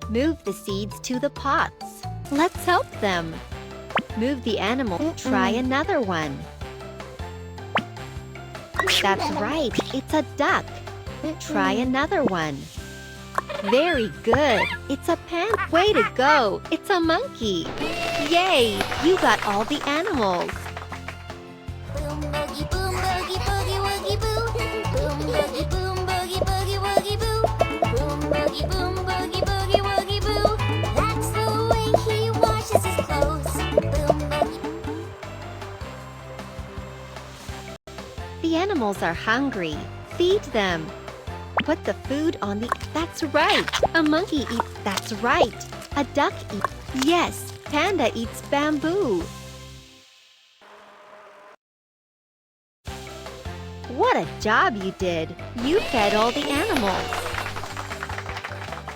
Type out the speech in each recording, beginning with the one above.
Move the seeds to the pots. Let's help them. Move the animal. Try another one. That's right, it's a duck. Try another one. Very good, it's a panda. Way to go, it's a monkey. Yay, you got all the animals. Boom boogie boom boogie boogie woogie boo. Boom boogie boom boogie boogie woogie boo. Boom boogie boom boogie boogie woogie boo. That's the way he washes his clothes. Boom boogie. The animals are hungry. Feed them. Put the food on the... That's right! A monkey eats... That's right! A duck eats... Yes! Panda eats bamboo. What a job you did! You fed all the animals.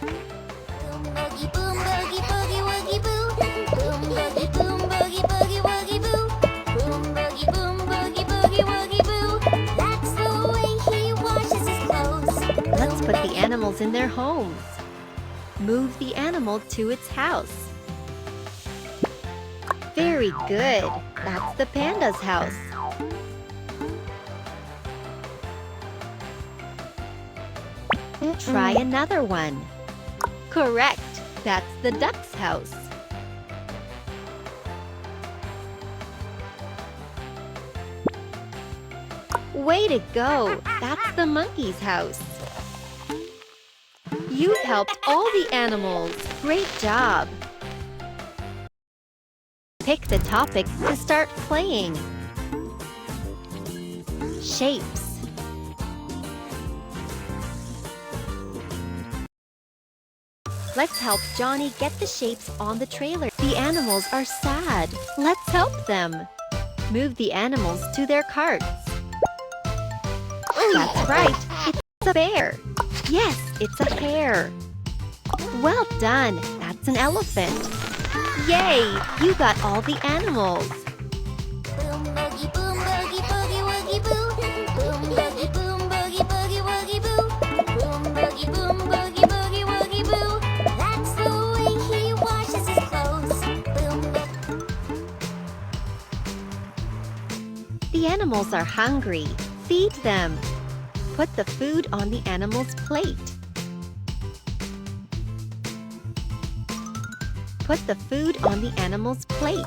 Boom boogie boom boogie boogie woogie boo. Boom boogie boom boogie boogie woogie boo. Boom boogie boom boogie boogie woogie boo. That's the way he washes his clothes. Let's put the animals in their homes. Move the animal to its house. Very good. That's the panda's house. Try another one. Correct. That's the duck's house. Way to go! That's the monkey's house. You helped all the animals. Great job. Pick the topic to start playing. Shapes. Let's help Johnny get the shapes on the trailer. The animals are sad. Let's help them. Move the animals to their carts. That's right. It's a bear. Yes, it's a hare. Well done. That's an elephant. Yay! You got all the animals. Boom boogie boom boogie boogie woogie boo. Boom boogie boom boogie boogie woogie boo. Boom boogie boom boogie boogie woogie boo. That's the way he washes his clothes. Boom boogie. The animals are hungry. Feed them. Put the food on the animal's plate. Put the food on the animal's plate.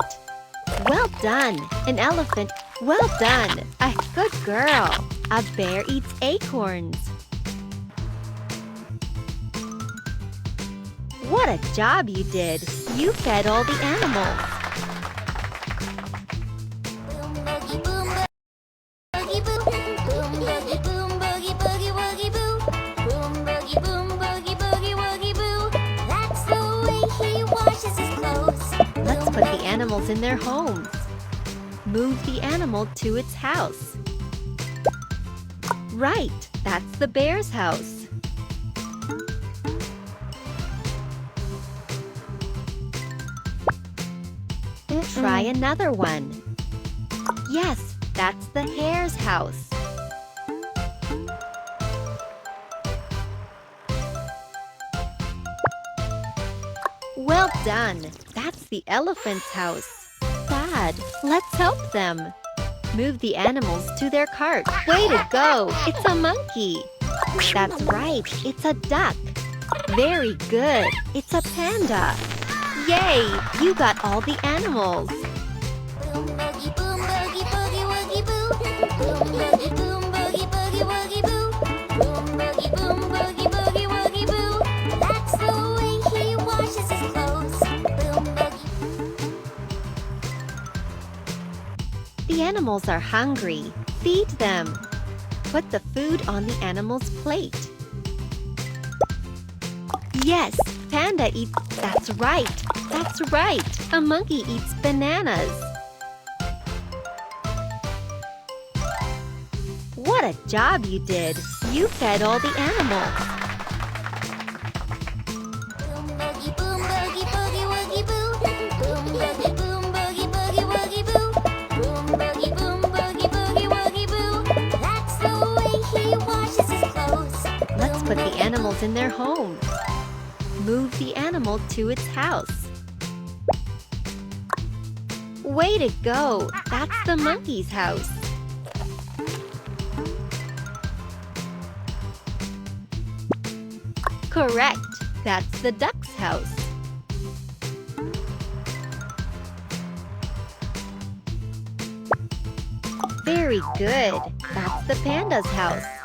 Well done! An elephant. Well done! A good girl. A bear eats acorns. What a job you did! You fed all the animals. Boom boogie boom boogie boo. Boom boogie boom boogie boogie woogie boo. Boom boogie boom boogie boogie woogie boo. That's the way he washes his clothes. Let's put the animals in their homes. Move the animal to its house. Right, that's the bear's house. Try another one. Yes, that's the hare's house. Well done! That's the elephant's house. Sad. Let's help them. Move the animals to their cart. Way to go! It's a monkey. That's right, it's a duck. Very good. It's a panda. Yay! You got all the animals. Boom boogie boom boogie boogie woogie boo. Boom boogie boom boogie boogie woogie boo. Boom boogie boom boogie boogie woogie boo. That's the way he washes his clothes. Boom boogie. The animals are hungry. Feed them. Put the food on the animal's plate. Yes, panda eats... That's right. That's right. A monkey eats bananas. What a job you did. You fed all the animals. Boom boogie boom boogie boogie woogie boo. Boom boogie boom boogie boogie woogie boo. Boom boogie boom boogie boogie woogie boo. That's the way he washes his clothes. Let's put the animals in their homes. Move the animal to its house. Way to go! That's the monkey's house. Correct! That's the duck's house. Very good! That's the panda's house.